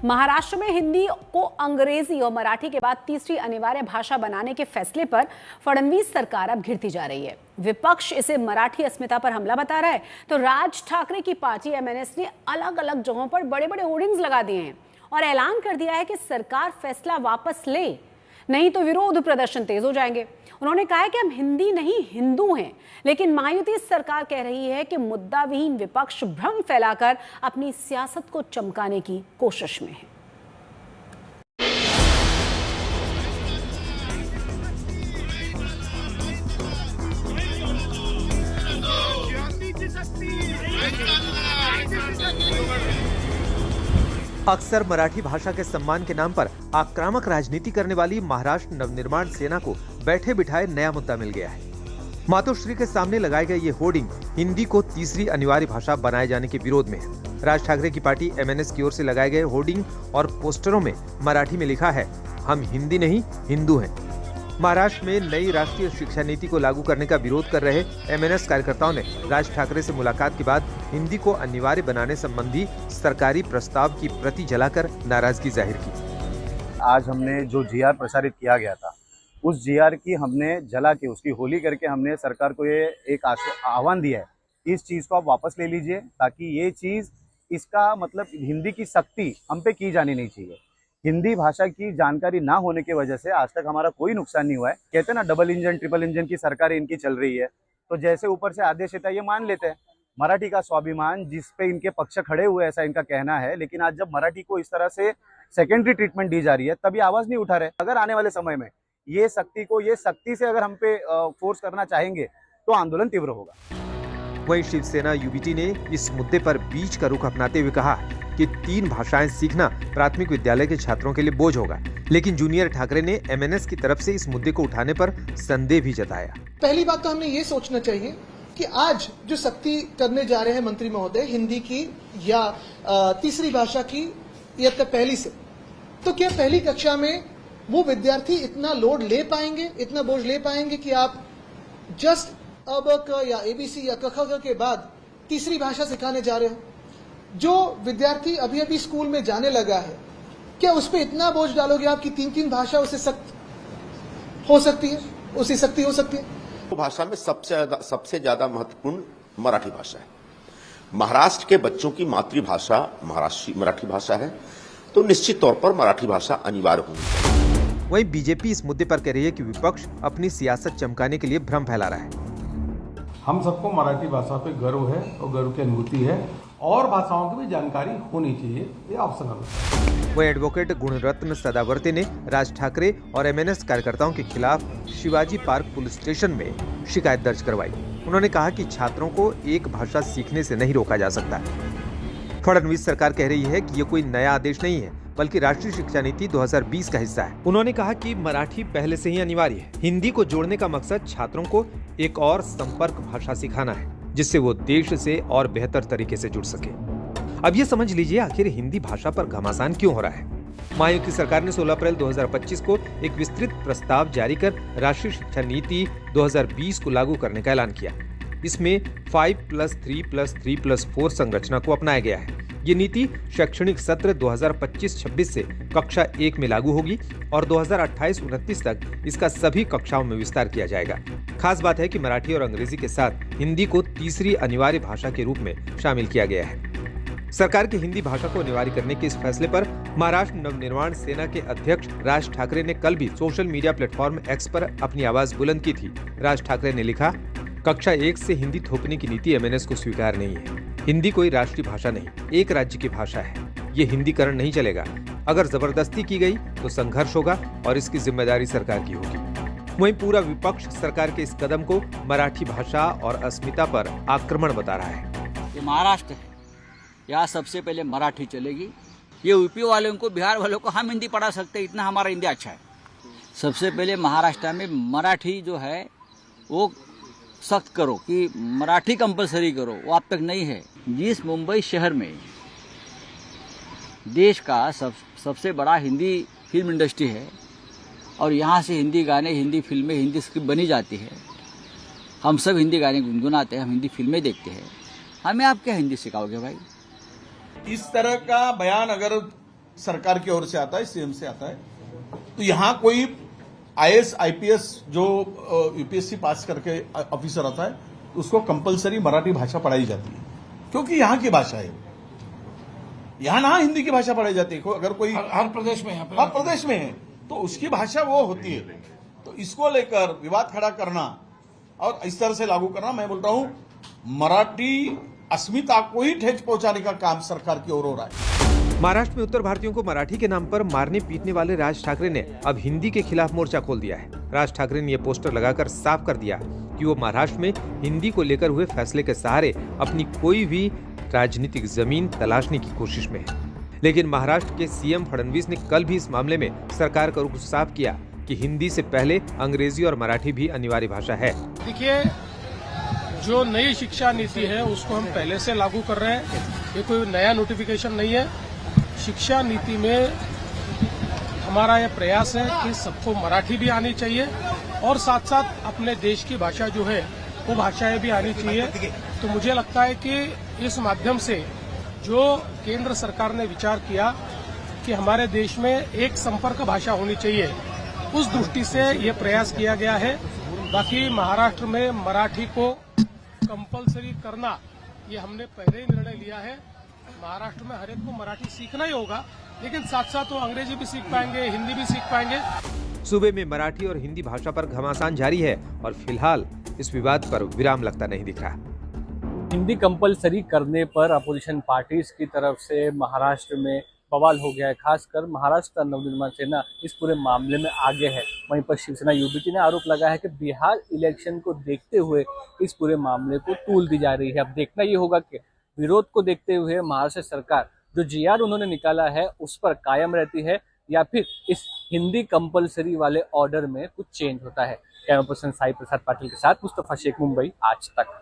महाराष्ट्र में हिंदी को अंग्रेजी और मराठी के बाद तीसरी अनिवार्य भाषा बनाने के फैसले पर फडणवीस सरकार अब घिरती जा रही है। विपक्ष इसे मराठी अस्मिता पर हमला बता रहा है, तो राज ठाकरे की पार्टी एमएनएस ने अलग अलग जगहों पर बड़े बड़े होर्डिंग्स लगा दिए हैं और ऐलान कर दिया है कि सरकार फैसला वापस ले, नहीं तो विरोध प्रदर्शन तेज हो जाएंगे। उन्होंने कहा है कि हम हिंदी नहीं हिंदू हैं, लेकिन महायुति सरकार कह रही है कि मुद्दा विहीन विपक्ष भ्रम फैलाकर अपनी सियासत को चमकाने की कोशिश में है। अक्सर मराठी भाषा के सम्मान के नाम पर आक्रामक राजनीति करने वाली महाराष्ट्र नवनिर्माण सेना को बैठे बिठाए नया मुद्दा मिल गया है। मातोश्री के सामने लगाए गए ये होर्डिंग हिंदी को तीसरी अनिवार्य भाषा बनाए जाने के विरोध में है। राज ठाकरे की पार्टी एमएनएस की ओर से लगाए गए होर्डिंग और पोस्टरों में मराठी में लिखा है, हम हिंदी नहीं हिंदू हैं। महाराष्ट्र में नई राष्ट्रीय शिक्षा नीति को लागू करने का विरोध कर रहे एमएनएस कार्यकर्ताओं ने राज ठाकरे से मुलाकात के बाद हिंदी को अनिवार्य बनाने संबंधी सरकारी प्रस्ताव की प्रति जलाकर नाराजगी जाहिर की। आज हमने जो जीआर प्रसारित किया गया था, उस जीआर की हमने जला के उसकी होली करके हमने सरकार को ये एक आह्वान दिया है, इस चीज को आप वापस ले लीजिए, ताकि ये चीज इसका मतलब हिंदी की सख्ती हम पे की जानी नहीं चाहिए। हिंदी भाषा की जानकारी ना होने की वजह से आज तक हमारा कोई नुकसान नहीं हुआ है। कहते हैं ना, डबल इंजन ट्रिपल इंजन की सरकार इनकी चल रही है, तो जैसे ऊपर से आदेश देता है ये मान लेते हैं। मराठी का स्वाभिमान जिस पे इनके पक्ष खड़े हुए, ऐसा इनका कहना है, लेकिन आज जब मराठी को इस तरह से सेकेंडरी ट्रीटमेंट दी जा रही है, तभी आवाज नहीं उठा रहे। अगर आने वाले समय में ये सख्ती से अगर हम पे फोर्स करना चाहेंगे तो आंदोलन तीव्र होगा। वहीं शिवसेना यूबीटी ने इस मुद्दे पर बीच का रुख अपनाते हुए कहा कि 3 भाषाएं सीखना प्राथमिक विद्यालय के छात्रों के लिए बोझ होगा, लेकिन जूनियर ठाकरे ने एमएनएस की तरफ से इस मुद्दे को उठाने पर संदेह भी जताया। पहली बात तो हमें ये सोचना चाहिए कि आज जो सख्ती करने जा रहे हैं मंत्री महोदय हिंदी की या तीसरी भाषा की या पहली से, तो क्या पहली कक्षा में वो विद्यार्थी इतना लोड ले पाएंगे, इतना बोझ ले पाएंगे कि आप जस्ट अब या एबीसी या क के बाद तीसरी भाषा सिखाने जा रहे हो? जो विद्यार्थी अभी अभी स्कूल में जाने लगा है, क्या उस पर इतना बोझ डालोगे आप कि 3 भाषा उसे सख्त हो सकती है, उसी सख्ती हो सकती है? भाषा में सबसे ज्यादा महत्वपूर्ण मराठी भाषा है। महाराष्ट्र के बच्चों की मातृभाषा मराठी भाषा है, तो निश्चित तौर पर मराठी भाषा अनिवार्य होगी। वहीं बीजेपी इस मुद्दे पर कह रही है कि विपक्ष अपनी सियासत चमकाने के लिए भ्रम फैला रहा है। हम सबको मराठी भाषा पे गर्व है और गर्व की अनुभूति है, और भाषाओं की भी जानकारी होनी चाहिए, ये ऑप्शनल है। वहीं एडवोकेट गुणरत्न सदावर्ते ने राज ठाकरे और एमएनएस कार्यकर्ताओं के खिलाफ शिवाजी पार्क पुलिस स्टेशन में शिकायत दर्ज करवाई। उन्होंने कहा कि छात्रों को एक भाषा सीखने से नहीं रोका जा सकता। फडणवीस सरकार कह रही है कि ये कोई नया आदेश नहीं है, बल्कि राष्ट्रीय शिक्षा नीति 2020 का हिस्सा है। उन्होंने कहा कि मराठी पहले से ही अनिवार्य है। हिंदी को जोड़ने का मकसद छात्रों को एक और संपर्क भाषा सिखाना है, जिससे वो देश से और बेहतर तरीके से जुड़ सके। अब ये समझ लीजिए आखिर हिंदी भाषा पर घमासान क्यों हो रहा है। महायुति सरकार ने 16 अप्रैल 2025 को एक विस्तृत प्रस्ताव जारी कर राष्ट्रीय शिक्षा नीति 2020 को लागू करने का ऐलान किया। इसमें 5+3+3+4 संरचना को अपनाया गया है। ये नीति शैक्षणिक सत्र 2025-26 से कक्षा 1 में लागू होगी और 2028-29 तक इसका सभी कक्षाओं में विस्तार किया जाएगा। खास बात है कि मराठी और अंग्रेजी के साथ हिंदी को तीसरी अनिवार्य भाषा के रूप में शामिल किया गया है। सरकार की हिंदी भाषा को अनिवार्य करने के इस फैसले पर महाराष्ट्र नवनिर्माण सेना के अध्यक्ष राज ठाकरे ने कल भी सोशल मीडिया प्लेटफॉर्म एक्स पर अपनी आवाज बुलंद की थी। राज ठाकरे ने लिखा, कक्षा 1 से हिंदी थोपने की नीति एमएनएस को स्वीकार नहीं है। हिंदी कोई राष्ट्रीय भाषा नहीं, एक राज्य की भाषा है। ये हिंदीकरण नहीं चलेगा। अगर जबरदस्ती की गई तो संघर्ष होगा और इसकी जिम्मेदारी सरकार की होगी। वहीं पूरा विपक्ष सरकार के इस कदम को मराठी भाषा और अस्मिता पर आक्रमण बता रहा है। ये महाराष्ट्र है, यहाँ सबसे पहले मराठी चलेगी। ये यूपी वालों को, बिहार वालों को हम हिंदी पढ़ा सकते हैं, इतना हमारा हिंदी अच्छा है। सबसे पहले महाराष्ट्र में मराठी जो है वो सख्त करो कि मराठी कंपलसरी करो, वो अब तक नहीं है। जिस मुंबई शहर में देश का सबसे बड़ा हिंदी फिल्म इंडस्ट्री है और यहाँ से हिंदी गाने, हिंदी फिल्में, हिंदी स्क्रिप्ट बनी जाती है, हम सब हिंदी गाने गुनगुनाते हैं, हम हिंदी फिल्में देखते हैं, हमें आप क्या हिंदी सिखाओगे भाई? इस तरह का बयान अगर सरकार की ओर से आता है, सीएम से आता है। तो यहाँ कोई आईएएस आईपीएस जो यूपीएससी पास करके ऑफिसर आता है उसको कंपलसरी मराठी भाषा पढ़ाई जाती है, क्योंकि यहाँ की भाषा है। यहाँ ना हिंदी की भाषा पढ़ाई जाती है। अगर कोई हर प्रदेश में है, हर प्रदेश में है तो उसकी भाषा वो होती है। तो इसको लेकर विवाद खड़ा करना और इस तरह से लागू करना, मैं बोल रहा हूं मराठी अस्मिता को ही ठेस पहुंचाने का काम सरकार की ओर हो रहा है। महाराष्ट्र में उत्तर भारतीयों को मराठी के नाम पर मारने पीटने वाले राज ठाकरे ने अब हिंदी के खिलाफ मोर्चा खोल दिया है। राज ठाकरे ने ये पोस्टर लगाकर साफ कर दिया कि वो महाराष्ट्र में हिंदी को लेकर हुए फैसले के सहारे अपनी कोई भी राजनीतिक जमीन तलाशने की कोशिश में है। लेकिन महाराष्ट्र के सीएम फडणवीस ने कल भी इस मामले में सरकार का रुख साफ किया कि हिंदी से पहले अंग्रेजी और मराठी भी अनिवार्य भाषा है। देखिए, जो नई शिक्षा नीति है उसको हम पहले से लागू कर रहे हैं। ये कोई नया नोटिफिकेशन नहीं है। शिक्षा नीति में हमारा ये प्रयास है कि सबको मराठी भी आनी चाहिए और साथ साथ अपने देश की भाषा जो है वो भाषाएं भी आनी चाहिए। तो मुझे लगता है कि इस माध्यम से जो केंद्र सरकार ने विचार किया कि हमारे देश में एक संपर्क भाषा होनी चाहिए, उस दृष्टि से ये प्रयास किया गया है। बाकी महाराष्ट्र में मराठी को कंपलसरी करना ये हमने पहले ही निर्णय लिया है। महाराष्ट्र में हर एक को मराठी सीखना ही होगा, लेकिन साथ साथ वो अंग्रेजी भी सीख पाएंगे, हिंदी भी सीख पाएंगे। सूबे में मराठी और हिंदी भाषा पर घमासान जारी है और फिलहाल इस विवाद पर विराम लगता नहीं दिख रहा। हिंदी कंपलसरी करने पर अपोजिशन पार्टीज की तरफ से महाराष्ट्र में बवाल हो गया है। खासकर महाराष्ट्र नवनिर्माण सेना इस पूरे मामले में आगे है। वहीं पर शिवसेना यूबीटी ने आरोप लगाया है कि बिहार इलेक्शन को देखते हुए इस पूरे मामले को टूल दी जा रही है। अब देखना ये होगा कि विरोध को देखते हुए महाराष्ट्र सरकार जो जीआर उन्होंने निकाला है उस पर कायम रहती है या फिर इस हिंदी कंपलसरी वाले ऑर्डर में कुछ चेंज होता है। कैमरा पर्सन साई प्रसाद पाटिल के साथ मुस्तफा शेख, मुंबई आज तक।